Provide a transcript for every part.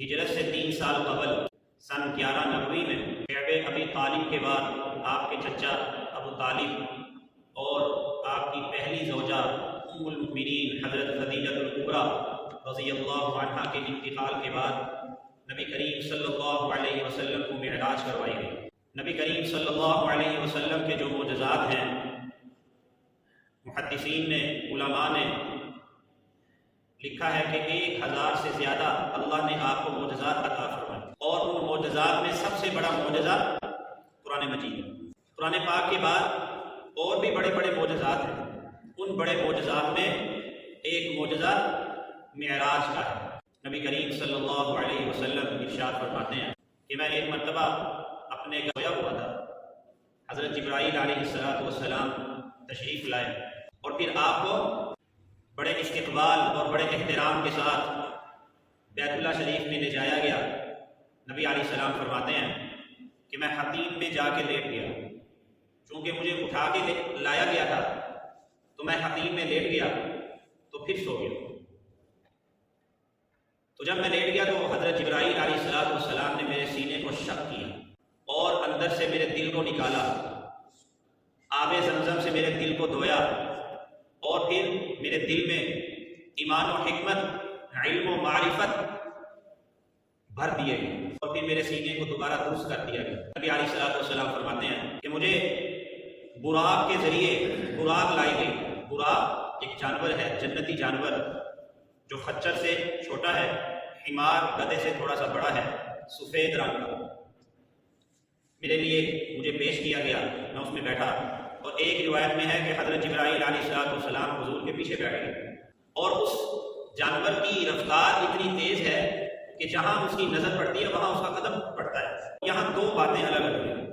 ہجرت سے 3 سال قبل سن 1190 میں شعب ابی طالب کے بعد آپ کے چچا ابو طالب اور آپ کی پہلی زوجہ ام المؤمنین حضرت خدیجہ الکبریٰ رضی اللہ عنہا کے انتقال کے بعد نبی کریم صلی اللہ علیہ وسلم کو معراج کروائی گئی۔ نبی کریم صلی اللہ علیہ وسلم کے جو معجزات ہیں، محدثین نے، علماء نے لکھا ہے کہ 1000 سے زیادہ اللہ نے آپ کو معجزات عطا فرمائے، اور ان معجزات میں سب سے بڑا معجزہ قرآن مجید ہے۔ قرآن پاک کے بعد اور بھی بڑے بڑے معجزات ہیں، ان بڑے معجزات میں ایک معجزہ معراج کا ہے۔ نبی کریم صلی اللہ علیہ وسلم ارشاد فرماتے ہیں کہ میں ایک مرتبہ اپنے گھر ہوا تھا، حضرت جبرائیل علیہ السلام تشریف لائے اور پھر آپ کو بڑے استقبال اور بڑے احترام کے ساتھ بیت اللہ شریف میں لے جایا گیا۔ نبی علیہ السلام فرماتے ہیں کہ میں حتیم میں جا کے لیٹ گیا، چونکہ مجھے اٹھا کے لایا گیا تھا تو میں حتیم میں لیٹ گیا تو پھر سو گیا۔ تو جب میں لیٹ گیا تو حضرت جبرائیل علیہ السلام نے میرے سینے کو شق کیا اور اندر سے میرے دل کو نکالا، آب زمزم سے میرے دل کو دھویا اور پھر میرے دل میں ایمان و حکمت، علم و معرفت بھر دیے گئے اور پھر میرے سینے کو دوبارہ درست کر دیا گیا۔ نبی علیہ السلام فرماتے ہیں کہ مجھے براق کے ذریعے براق لائی گئی۔ براق ایک جانور ہے، جنتی جانور، جو خچر سے چھوٹا ہے، حمار گدھے سے تھوڑا سا بڑا ہے، سفید رنگ کا۔ میرے لیے مجھے پیش کیا گیا، میں اس میں بیٹھا، اور ایک روایت میں ہے کہ حضرت جبرائیل علیہ السلام حضور کے پیچھے بیٹھ گئے، اور اس جانور کی رفتار اتنی تیز ہے کہ جہاں اس کی نظر پڑتی ہے وہاں اس کا قدم پڑتا ہے۔ یہاں دو باتیں الگ الگ ہیں،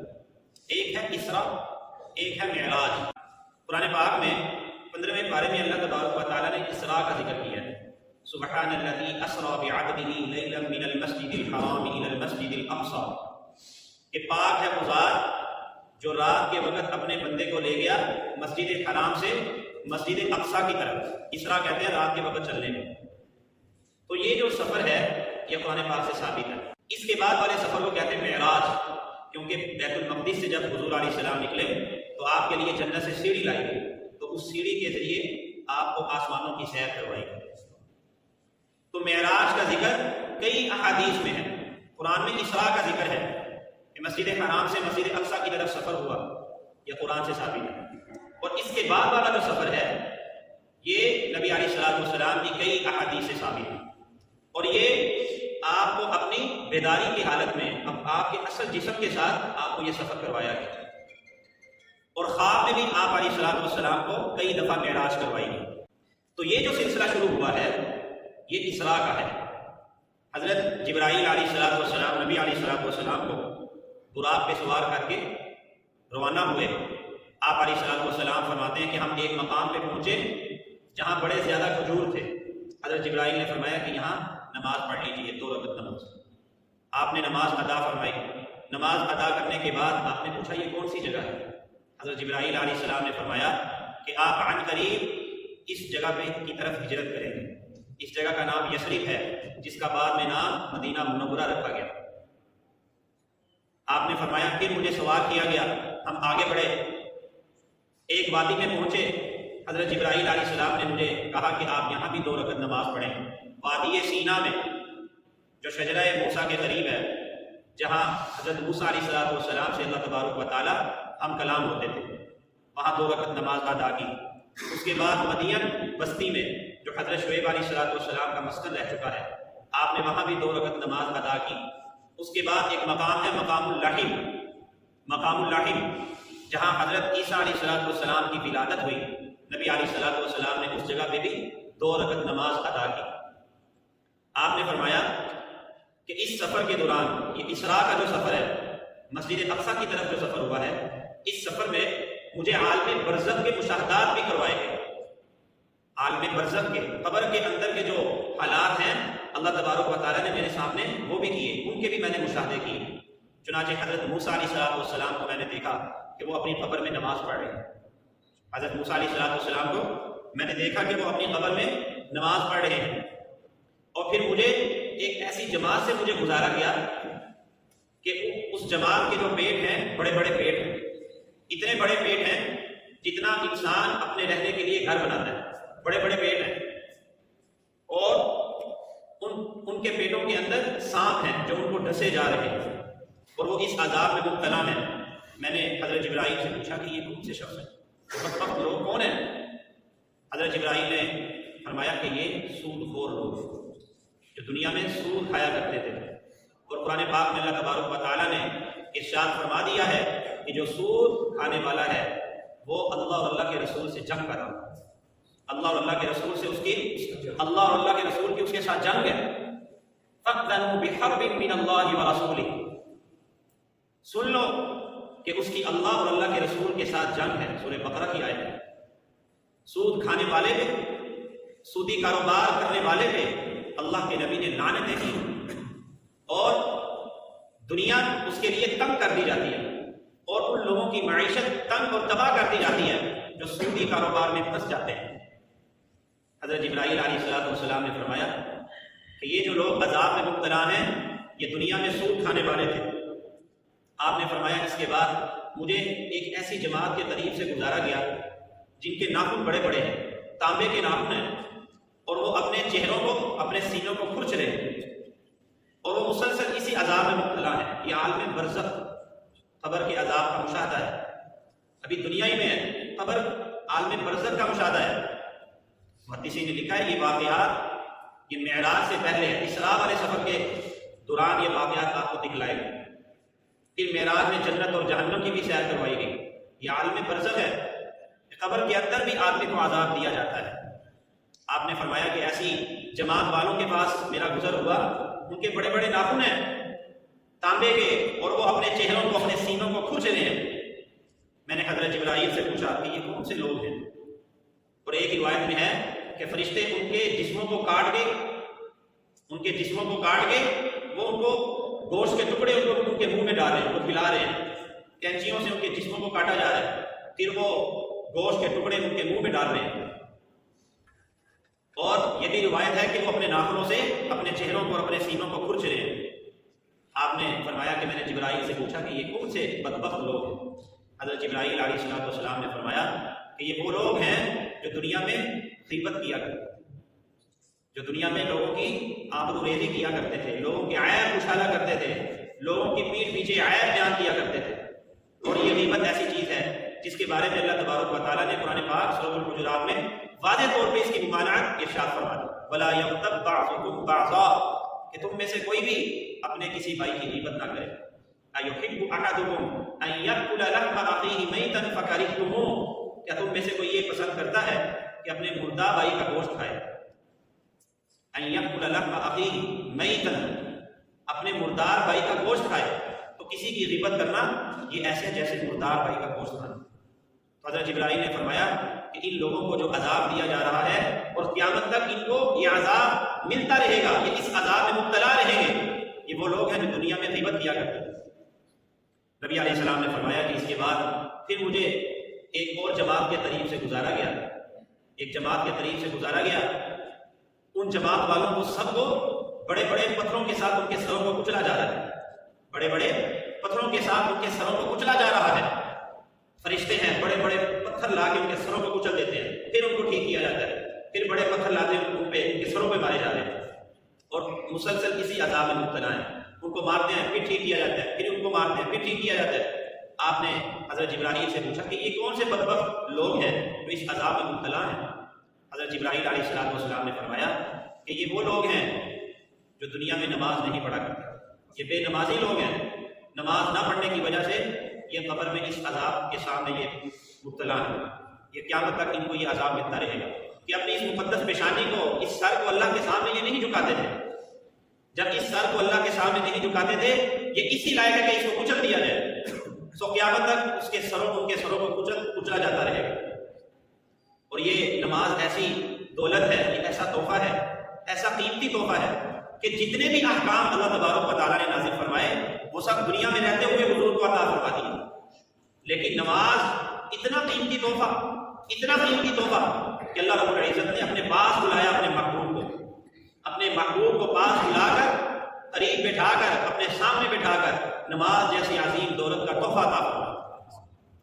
ایک ہے اسراء، ایک ہے معراج۔ قرآن پاک میں 15ویں پارے میں اللہ تبارک و تعالیٰ نے اسراء کا ذکر کیا ہے۔ سبحان الذی اسریٰ بعبدہ لیلا من المسجد الحرام الی المسجد الاقصی، کہ پاک ہے وہ ذات جو رات کے وقت اپنے بندے کو لے گیا مسجد حرام سے مسجد اقصی کی طرف۔ اسراء کہتے ہیں رات کے وقت چلنے میں۔ تو یہ جو سفر ہے یہ قرآن پاک سے ثابت ہے۔ اس کے بعد والے سفر کو کہتے ہیں معراج، کیونکہ بیت المقدس سے جب حضور علیہ السلام نکلے تو آپ کے لیے جنت سے سیڑھی لائی گئی، تو اس سیڑھی کے ذریعے آپ کو آسمانوں کی سیر کروائی گئی۔ تو معراج کا ذکر کئی احادیث میں ہے۔ قرآن میں اسراء کا ذکر ہے کہ مسجد حرام سے مسجد اقصی کی طرف سفر ہوا، یہ قرآن سے ثابت ہے۔ اور اس کے بعد والا جو سفر ہے یہ نبی علیہ السلام کی کئی احادیث سے ثابت ہے، اور یہ آپ کو اپنی بیداری کی حالت میں اب آپ کے اصل جسم کے ساتھ آپ کو یہ سفر کروایا گیا، اور خواب میں بھی آپ علیہ السلام کو کئی دفعہ معراج کروائی گئی۔ تو یہ جو سلسلہ شروع ہوا ہے یہ اسراء کا ہے۔ حضرت جبرائیل علیہ السلام نبی علیہ السلام کو براق پہ سوار کر کے روانہ ہوئے۔ آپ علیہ السلام فرماتے ہیں کہ ہم ایک مقام پہ پہنچے جہاں بڑے زیادہ کھجور تھے۔ حضرت جبرائیل نے فرمایا کہ یہاں نماز پڑھ لیجیے، 2 رکعت نماز۔ آپ نے نماز ادا فرمائی۔ نماز ادا کرنے کے بعد آپ نے پوچھا یہ کون سی جگہ ہے؟ حضرت جبرائیل علیہ السلام نے فرمایا کہ آپ عن قریب اس جگہ پہ کی طرف ہجرت کریں گے۔ اس جگہ کا نام یثرب ہے، جس کا بعد میں نام مدینہ منورہ رکھا گیا۔ آپ نے فرمایا پھر مجھے سوار کیا گیا، ہم آگے بڑھے، ایک وادی میں پہنچے۔ حضرت جبرائیل علیہ السلام نے مجھے کہا کہ آپ یہاں بھی 2 رکعت نماز پڑھیں۔ وادی سینا میں جو شجرہ موسیٰ کے قریب ہے، جہاں حضرت موسیٰ علیہ السلام سے اللہ تبارک و تعالیٰ ہم کلام ہوتے تھے، وہاں 2 رکعت نماز ادا کی۔ اس کے بعد مدین بستی میں جو حضرت شعیب علیہ السلام کا مسکن رہ چکا ہے، آپ نے وہاں بھی 2 رکعت نماز ادا کی۔ اس کے بعد ایک مقام ہے مقام اللحم، مقام اللحم جہاں حضرت عیسیٰ علیہ السلام کی ولادت ہوئی۔ نبی علیہ السلام نے اس جگہ پہ بھی 2 رکعت نماز ادا کی۔ آپ نے فرمایا کہ اس سفر کے دوران، یہ اسراء کا جو سفر ہے، مسجد اقصی کی طرف جو سفر ہوا ہے، اس سفر میں مجھے عالم برزخ کے مشاہدات بھی کروائے گئے۔ عالم برزخ کے، قبر کے اندر کے جو حالات ہیں اللہ تبارک و تعالیٰ نے میرے سامنے وہ بھی کیے، ان کے بھی میں نے مشاہدے کیے۔ چنانچہ حضرت موسیٰ علیہ السلام کو میں نے دیکھا کہ وہ اپنی قبر میں نماز پڑھ رہے ہیں۔ حضرت موسیٰ علیہ السلام کو میں نے دیکھا کہ وہ اپنی قبر میں نماز پڑھ رہے ہیں، اور پھر مجھے ایک ایسی جماعت سے مجھے گزارا گیا کہ اس جماعت کے جو پیٹ ہیں بڑے بڑے پیٹ ہیں، اتنے بڑے پیٹ ہیں جتنا انسان اپنے رہنے کے لیے گھر بناتا ہے، بڑے بڑے پیٹ ہیں، اور ان کے پیٹوں کے اندر سانپ ہیں جو ان کو ڈسے جا رہے ہیں اور وہ اس عذاب میں مبتلا ہیں۔ میں نے حضرت جبرائیل سے پوچھا کہ یہ کون سے شخص ہیں، بدبخت لوگ کون ہیں؟ حضرت جبرائیل نے فرمایا کہ یہ سود خور لوگ جو دنیا میں سود کھایا کرتے تھے، اور قرآن پاک میں اللہ تبارک و تعالیٰ نے ارشاد فرما دیا ہے کہ جو سود کھانے والا ہے وہ اللہ اور اللہ کے رسول سے جنگ کر رہا ہے، اللہ اور اللہ کے رسول سے اللہ اور اللہ کے رسول کی اس کے ساتھ جنگ ہے۔ فَأْذَنُوا بِحَرْبٍ مِّنَ اللَّهِ وَرَسُولِهِ، سن لو کہ اس کی اللہ اور اللہ کے رسول کے ساتھ جنگ ہے۔ سورہ بقرہ کی آیت ہے۔ سود کھانے والے پہ، سودی کاروبار کرنے والے پہ اللہ کے نبی نے لعنتیں کی، اور دنیا اس کے لیے تنگ کر دی جاتی ہے، اور ان لوگوں کی معیشت تنگ اور تباہ کر دی جاتی ہے جو سودی کاروبار میں پھنس جاتے ہیں۔ حضرت جبرائیل علیہ السلام نے فرمایا کہ یہ جو لوگ عذاب میں مبتلا ہیں یہ دنیا میں سود کھانے والے تھے۔ آپ نے فرمایا اس کے بعد مجھے ایک ایسی جماعت کے قریب سے گزارا گیا جن کے ناخن بڑے بڑے ہیں، تانبے کے ناخن ہیں، اور وہ اپنے چہروں کو، اپنے سینوں کو کھرچ رہے ہیں، اور وہ مسلسل اسی عذاب میں مبتلا ہے۔ یہ عالم برزخ قبر کے عذاب کا مشاہدہ ہے، ابھی دنیا ہی میں ہے، قبر عالم برزخ کا مشاہدہ ہے۔ محدثین نے لکھا ہے یہ واقعات یہ معراج سے پہلے اسراء والے سفر کے دوران یہ واقعات آپ کو دکھلائے گئے، پھر معراج میں جنت اور جہنم کی بھی سیر کروائی گئی۔ یہ عالم برزخ ہے، قبر کے اندر بھی آدمی کو عذاب دیا جاتا ہے۔ آپ نے فرمایا کہ ایسی جماعت والوں کے پاس میرا گزر ہوا، ان کے بڑے بڑے ناخن ہیں تانبے کے، اور وہ اپنے چہروں کو، اپنے سینوں کو کھرچ رہے ہیں۔ میں نے حضرت جبرائیل سے پوچھا کہ یہ کون سے لوگ ہیں، اور ایک روایت میں ہے کہ فرشتے ان کے جسموں کو کاٹ کے وہ ان کو گوشت کے ٹکڑے ان کے منہ میں ڈال رہے ہیں، ان کو کھلا رہے ہیں، کینچیوں سے ان کے جسموں کو کاٹا جا رہا ہے، پھر وہ گوشت کے ٹکڑے ان کے منہ میں ڈال رہے ہیں۔ اور یہ بھی روایت ہے کہ وہ اپنے ناخنوں سے اپنے چہروں کو اور اپنے سینوں کو کھرچ رہے ہیں۔ آپ نے فرمایا کہ میں نے جبرائیل سے پوچھا کہ یہ کون سے بدبخت لوگ ہیں؟ حضرت جبرائیل علیہ السلام نے فرمایا کہ یہ وہ لوگ ہیں جو دنیا میں غیبت کیا کرتے تھے، جو دنیا میں لوگوں کی آبرو ریزی کیا کرتے تھے، لوگوں کے عیب اچھالا کرتے تھے، لوگوں کی پیٹھ پیچھے عیب بیان کیا کرتے تھے۔ اور یہ غیبت ایسی چیز ہے جس کے بارے میں اللہ تبارک و تعالیٰ نے قرآن پاک سورۃ الحجرات میں واضح طور پہ اس کی ممانعت ارشاد فرما دی، وَلَا يَغْتَبْ بَعْضُكُمْ بَعْضًا، کہ تم میں سے کوئی بھی اپنے کسی بھائی کی غیبت نہ کرے۔ أَيُحِبُّ أَحَدُكُمْ أَن يَأْكُلَ لَحْمَ أَخِيهِ مَيْتًا فَكَرِهْتُمُوهُ، کیا تم میں سے کوئی یہ پسند کرتا ہے کہ اپنے مردہ بھائی کا گوشت کھائے؟ أَن يَأْكُلَ لَحْمَ أَخِيهِ مَيْتًا، اپنے مردار بھائی کا گوشت کھائے، تو کسی کی غیبت کرنا یہ ایسے جیسے مردار بھائی کا گوشت کھانا۔ تو حضرت جبرائیل نے فرمایا کہ ان لوگوں کو جو عذاب دیا جا رہا ہے اور قیامت تک ان کو یہ عذاب ملتا رہے گا، یہ اس عذاب میں مبتلا رہیں گے، یہ وہ لوگ ہیں جو دنیا میں غیبت کیا کرتے ہیں۔ نبی علیہ السلام نے فرمایا کہ اس کے بعد پھر مجھے ایک اور جماعت کے قریب سے گزارا گیا، ایک جماعت کے قریب سے گزارا گیا، ان جماعت والوں کو سب کو بڑے بڑے پتھروں کے ساتھ ان کے سروں کو کچلا جا رہا ہے، بڑے بڑے پتھروں کے ساتھ ان کے سروں کو کچلا جا رہا ہے۔ فرشتے ہیں بڑے بڑے پتھر لا کے ان کے سروں کو کچل دیتے ہیں، پھر ان کو ٹھیک کیا جاتا ہے، پھر بڑے پتھر لاتے ہیں ان پہ، ان کے سروں پہ مارے جا رہے ہیں، اور مسلسل اسی عذاب میں مبتلا ہیں۔ ان کو مارتے ہیں پھر ٹھیک کیا جاتا ہے، پھر ان کو مارتے ہیں پھر ٹھیک کیا جاتا ہے۔ آپ نے حضرت جبرائیل سے پوچھا کہ یہ کون سے بدبخت لوگ ہیں جو اس عذاب میں مبتلا ہیں؟ حضرت جبرائیل علیہ السلام نے فرمایا کہ یہ وہ لوگ ہیں جو دنیا میں نماز نہیں پڑھا کرتے، یہ بے نمازی لوگ ہیں، نماز نہ پڑھنے کی وجہ سے یہ قبر میں اس عذاب کے سامنے یہ مبتلا ہیں، یہ قیامت تک ان کو یہ عذاب ملتا رہے گا کہ اپنی اس مقدس پیشانی کو، اس سر کو اللہ کے سامنے یہ نہیں جھکاتے تھے۔ جب اس سر کو اللہ کے سامنے نہیں جھکاتے تھے، یہ اسی لائق ہے کہ اس کو کچل دیا جائے، سو قیامت تک اس کے سروں ان کے سروں کو کچلا جاتا رہے گا۔ اور یہ نماز ایسی دولت ہے، یہ ایسا تحفہ ہے، ایسا قیمتی تحفہ ہے کہ جتنے بھی احکام اللہ تبارک و تعالیٰ نے نازل فرمائے وہ سب دنیا میں رہتے ہوئے حضور کو عطا فرما دیے، لیکن نماز اتنا قیمتی تحفہ کہ اللہ رب العزت نے اپنے پاس بلایا اپنے محبوب کو، اپنے محبوب کو پاس بلا کر قریب بٹھا کر اپنے سامنے بٹھا کر نماز جیسی عظیم دولت کا تحفہ عطا فرمایا۔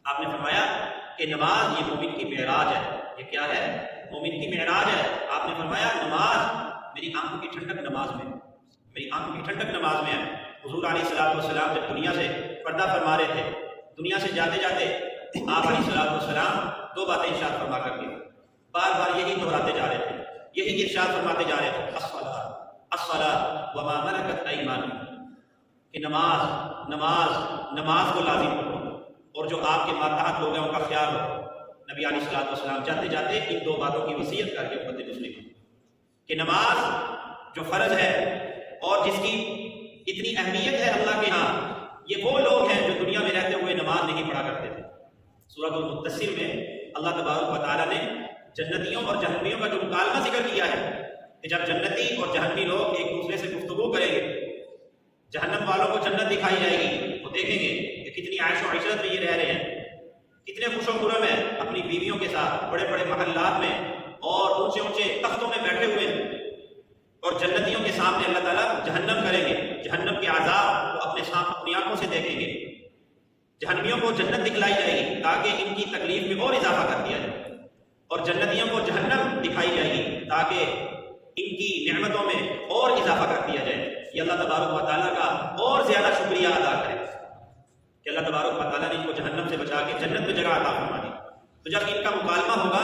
آپ نے فرمایا کہ نماز یہ مومن کی معراج ہے۔ یہ کیا ہے؟ مومن کی معراج ہے۔ آپ نے فرمایا نماز میری آنکھوں کی ٹھنڈک نماز میں، میری آنکھوں کی ٹھنڈک نماز میں ہے۔ حضور علیہ الصلوۃ والسلام جب دنیا سے پردہ فرما رہے تھے، دنیا سے جاتے جاتے آپ علیہ الصلوۃ والسلام دو باتیں ارشاد فرما کر کے بار بار یہی دہراتے جا رہے تھے، یہی ارشاد فرماتے جا رہے تھے، الصلاۃ وما ملکت ایمانکم، کہ نماز نماز نماز کو لازم کرو اور جو آپ کے ماتحت لوگ ہیں ان کا خیال رکھو۔ نبی علیہ الصلوۃ والسلام جاتے جاتے ان دو باتوں کی وصیت کر کے امت مسلم کہ نماز جو فرض ہے اور جس کی اتنی اہمیت ہے اللہ کے ہاں، یہ وہ لوگ ہیں جو دنیا میں رہتے ہوئے نماز نہیں پڑھا کرتے تھے۔ سورۃ المدثر میں اللہ تبارک و تعالیٰ نے جنتیوں اور جہنمیوں کا جو مکالمہ ذکر کیا ہے کہ جب جنتی اور جہنمی لوگ ایک دوسرے سے گفتگو کریں گے، جہنم والوں کو جنت دکھائی جائے گی، وہ دیکھیں گے کہ کتنی عیش و عشرت میں یہ رہ رہے ہیں، کتنے خوش و خرم ہیں اپنی بیویوں کے ساتھ بڑے بڑے محلات میں اور اونچے اونچے تختوں میں بیٹھے ہوئے ہیں، اور جنتیوں کے سامنے اللہ تعالیٰ جہنم کریں گے، جہنم کے عذاب کو اپنی آنکھوں سے دیکھیں گے۔ جہنمیوں کو جنت دکھلائی جائے گی تاکہ ان کی تکلیف میں اور اضافہ کر دیا جائے، اور جنتیوں کو جہنم دکھائی جائے گی تاکہ ان کی نعمتوں میں اور اضافہ کر دیا جائے۔ یہ اللہ تبارک و تعالیٰ کا اور زیادہ شکریہ ادا کرے کہ اللہ تبارک و تعالیٰ نے ان کو جہنم سے بچا کے جنت میں جگہ عطا فرما دی۔ تو جب ان کا مکالمہ ہوگا،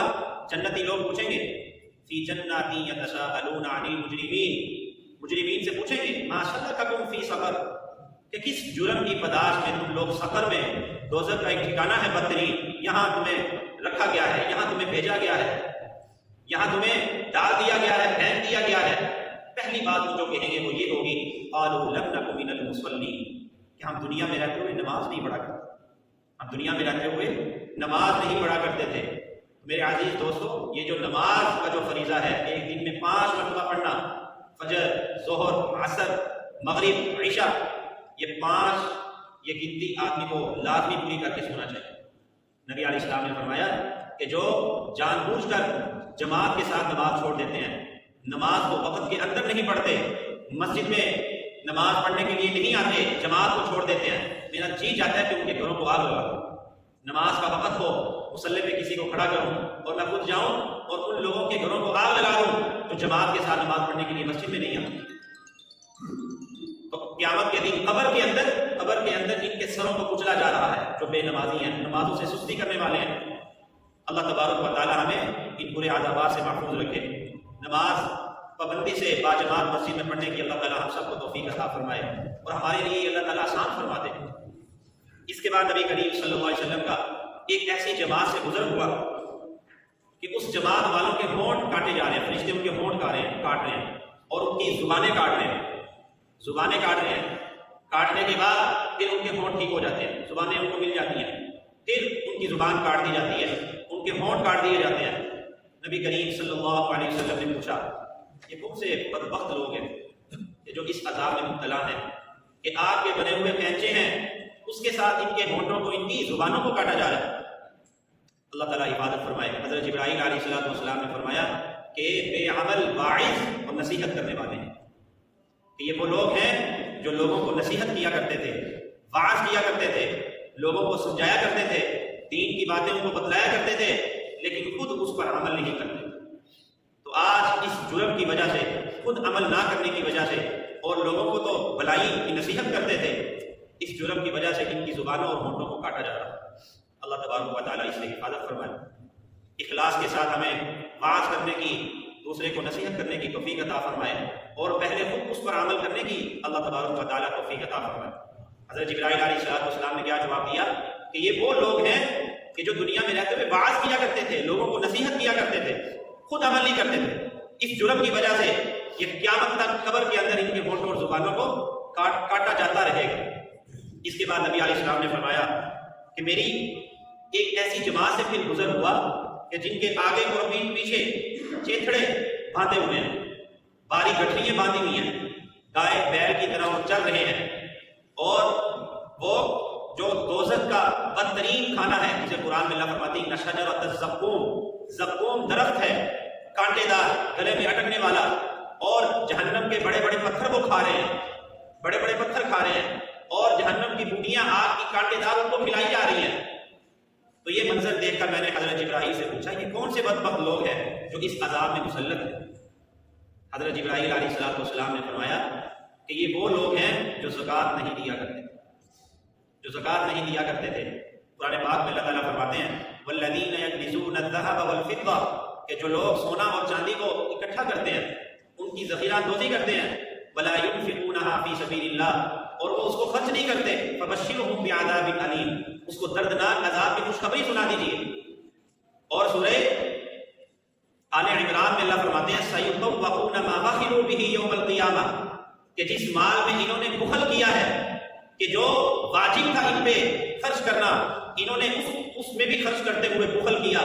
جنتی لوگ پوچھیں گے فی جنات یتساءلون عن المجرمین، مجرمین سے پوچھیں گے ما سلککم فی سقر، کہ کس جرم کی پداش میں تم لوگ سقر میں، دوزخ کا ایک ٹھکانہ ہے بدترین، یہاں تمہیں رکھا گیا ہے، یہاں تمہیں بھیجا گیا ہے، یہاں تمہیں ڈال دیا گیا ہے، پھینک دیا گیا ہے۔ پہلی بات جو کہیں گے وہ یہ ہوگی قالوا لم نک من المصلین، کہ ہم دنیا میں رہتے ہوئے نماز نہیں پڑھا کرتے، ہم دنیا میں رہتے ہوئے نماز نہیں پڑھا کرتے تھے۔ میرے عزیز دوستو، یہ جو نماز کا جو فریضہ ہے ایک دن میں 5 مرتبہ پڑھنا، فجر، ظہر، عصر، مغرب، عشاء، یہ 5 یہ گنتی آدمی کو لازمی پوری کر کے سونا چاہیے۔ نبی علیہ السلام نے فرمایا کہ جو جان بوجھ کر جماعت کے ساتھ نماز چھوڑ دیتے ہیں، نماز کو وقت کے اندر نہیں پڑھتے، مسجد میں نماز پڑھنے کے لیے نہیں آتے، جماعت کو چھوڑ دیتے ہیں، میرا جی چاہتا ہے کہ ان کے گھروں کو آگ لگا دوں، نماز کا وقت ہو، مصلی پہ کسی کو کھڑا کروں اور میں خود جاؤں اور ان لوگوں کے گھروں کو آگ لگا دوں تو جماعت کے ساتھ نماز پڑھنے کے لیے مسجد میں نہیں آتے۔ تو قیامت کے دن قبر کے اندر ان کے سروں کو کچلا جا رہا ہے جو بے نمازی ہیں، نمازوں سے سستی کرنے والے ہیں۔ اللہ تبارک و تعالی ہمیں ان برے عذابات سے محفوظ رکھے۔ نماز پابندی سے باجماعت مسجد میں پڑھنے کی اللہ تعالی ہم سب کو توفیق عطا فرمائے اور ہمارے لیے اللہ تعالی آسان فرما دے۔ اس کے بعد نبی کریم صلی اللہ علیہ وسلم کا ایک ایسی جماعت سے گزر ہوا کہ اس جماعت والوں کے ہونٹ کاٹے جا رہے ہیں، فرشتے ان کے ہونٹ کاٹ رہے ہیں اور ان کی زبانیں کاٹ رہے ہیں، کاٹنے کے بعد پھر ان کے ہونٹ ٹھیک ہو جاتے ہیں، زبانیں ان کو مل جاتی ہیں، پھر ان کی زبان کاٹ دی جاتی ہے، ان کے ہونٹ کاٹ دیے جاتے ہیں۔ نبی کریم صلی اللہ علیہ وسلم نے پوچھا یہ کون سے بدبخت لوگ ہیں کہ جو اس عذاب میں مبتلا ہیں کہ آگ کے بنے ہوئے کینچے ہیں، اس کے ساتھ ان کے ہونٹوں کو، ان کی زبانوں کو کاٹا جا رہا ہے۔ اللہ تعالیٰ حفاظت فرمائے۔ حضرت جبرائیل علیہ السلام نے فرمایا کہ بے عمل واعظ اور نصیحت کرنے والے ہیں، کہ یہ وہ لوگ ہیں جو لوگوں کو نصیحت کیا کرتے تھے، واعظ کیا کرتے تھے، لوگوں کو سمجھایا کرتے تھے، دین کی باتیں ان کو بتلایا کرتے تھے، لیکن خود اس پر عمل نہیں کرتے۔ تو آج اس جرم کی وجہ سے، خود عمل نہ کرنے کی وجہ سے، اور لوگوں کو تو بھلائی کی نصیحت کرتے تھے، اس جرم کی وجہ سے ان کی زبانوں اور ہونٹوں کو کاٹا جا رہا ہے۔ اللہ تبارک و تعالیٰ اس سے حفاظت فرمائے۔ اخلاص کے ساتھ ہمیں واعظ کرنے کی، دوسرے کو نصیحت کرنے کی توفیق عطا فرمائے اور پہلے خود اس پر عمل کرنے کی اللہ تبارک و تعالیٰ توفیق عطا فرمائے۔ حضرت جبرائیل علیہ السلام نے کیا جواب دیا کہ یہ وہ لوگ ہیں کہ جو دنیا میں رہتے ہوئے واعظ کیا کرتے تھے، لوگوں کو نصیحت کیا کرتے تھے، خود عمل نہیں کرتے تھے۔ اس جرم کی وجہ سے یہ قیامت تک قبر کے اندر ان کے ہونٹوں اور زبانوں کو کاٹا جاتا رہے گا۔ اس کے بعد نبی علیہ السلام نے فرمایا کہ میری ایک ایسی جماعت سے پھر گزر ہوا کہ جن کے آگے اور پیچھے چیتھڑے باندھے ہوئے ہیں، باری گٹھڑیاں باندھی ہوئی ہیں، گائے بیل کی طرح وہ چل رہے ہیں، اور وہ جو دوزخ کا بدترین کھانا ہے جسے قرآن میں اللہ فرماتی ہے شجرۃ الزقوم، زقوم درخت ہے، کانٹے دار، گلے میں اٹکنے والا، اور جہنم کے بڑے بڑے پتھر وہ کھا رہے ہیں، بڑے بڑے پتھر کھا رہے ہیں، اور جہنم کی بوٹیاں آگ کی کانٹے دار ان کو کھلائی جا رہی ہیں۔ تو یہ منظر دیکھ کر میں نے حضرت جبرائیل سے پوچھا یہ کون سے بدبخت لوگ ہیں جو اس عذاب میں مسلط ہیں؟ حضرت جبرائیل علیہ السلام نے فرمایا کہ یہ وہ لوگ ہیں جو زکوٰۃ نہیں دیا کرتے، جو زکوٰۃ نہیں دیا کرتے تھے۔ قرآن پاک میں اللہ تعالیٰ فرماتے ہیں والذین یکنزون الذھب والفضہ، کہ جو لوگ سونا اور چاندی کو اکٹھا کرتے ہیں، ان کی ذخیرہ اندوزی کرتے ہیں، ولا ينفقونها فی سبیل اللہ، اور وہ اس کو خرچ نہیں کرتے، فبشرهم بعذاب علیم، اس کو دردناک عذاب کی خوشخبری سنا دیجیے۔ اور سورہ آل عمران میں اللہ فرماتے ہیں سیطوقون ما بخلوا به یوم القیامہ، کہ جس مال میں انہوں نے بخل کیا ہے، کہ جو واجب تھا ان پہ خرچ کرنا، انہوں نے اس میں بھی خرچ کرتے ہوئے بخل کیا،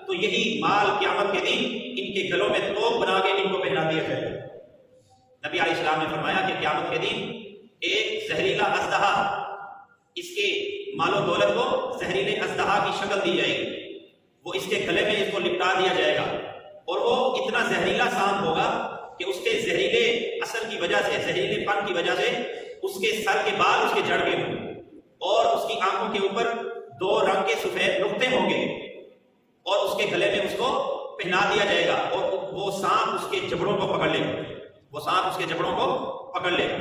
تو یہی مال قیامت کے دن ان کے گلوں میں توق بنا کے ان کو پہنا دیا جائے گا۔ نبی علیہ السلام نے فرمایا کہ قیامت کے دن ایک زہریلا اژدہا، اس کے مال و دولت کو زہریلے اژدہا کی شکل دی جائے گی، وہ اس کے گلے میں اس کو لپٹا دیا جائے گا، اور وہ اتنا زہریلا سانپ ہوگا کہ اس کے زہریلے اثر کی وجہ سے، زہریلے پن کی وجہ سے اس کے سر کے بال اس کے جھڑ گئے ہوں گے، اور اس کی آنکھوں کے اوپر 2 رنگ کے سفید نقطے ہوں گے، اور اس کے گلے میں اس کو پہنا دیا جائے گا، اور وہ سانپ اس کے جبڑوں کو پکڑ لے گا، وہ سانپ اس کے جبڑوں کو پکڑ لے گا۔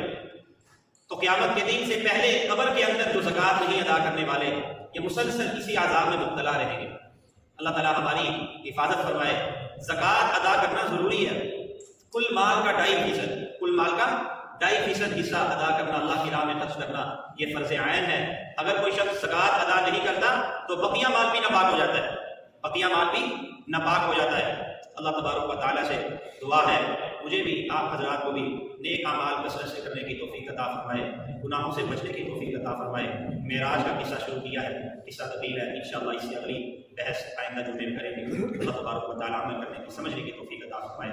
تو قیامت کے دن سے پہلے قبر کے اندر جو زکوٰۃ نہیں ادا کرنے والے یہ مسلسل اسی عذاب میں مبتلا رہیں گے۔ اللہ تعالیٰ ہماری حفاظت فرمائے۔ زکوٰۃ ادا کرنا ضروری ہے، کل مال کا 2.5%، کل مال کا 2.5% حصہ ادا کرنا، اللہ کی راہ میں خرچ کرنا، یہ فرض عین ہے۔ اگر کوئی شخص زکوٰۃ ادا نہیں کرتا تو بقیہ مال بھی ناپاک ہو جاتا ہے، بقیہ مال بھی ناپاک ہو جاتا ہے۔ اللہ تبارک و تعالیٰ سے دعا ہے مجھے بھی آپ حضرات کو بھی نیک اعمال کثرت سے کرنے کی توفیق عطا فرمائے، گناہوں سے بچنے کی توفیق عطا فرمائے۔ معراج کا قصہ شروع کیا ہے، قصہ طویل ہے، انشاءاللہ اس سے اگلی بحث آئندہ جمعے میں کریں گے۔ اللہ تبارک و تعالیٰ عمل کرنے کی، سمجھنے کی توفیق عطا فرمائے۔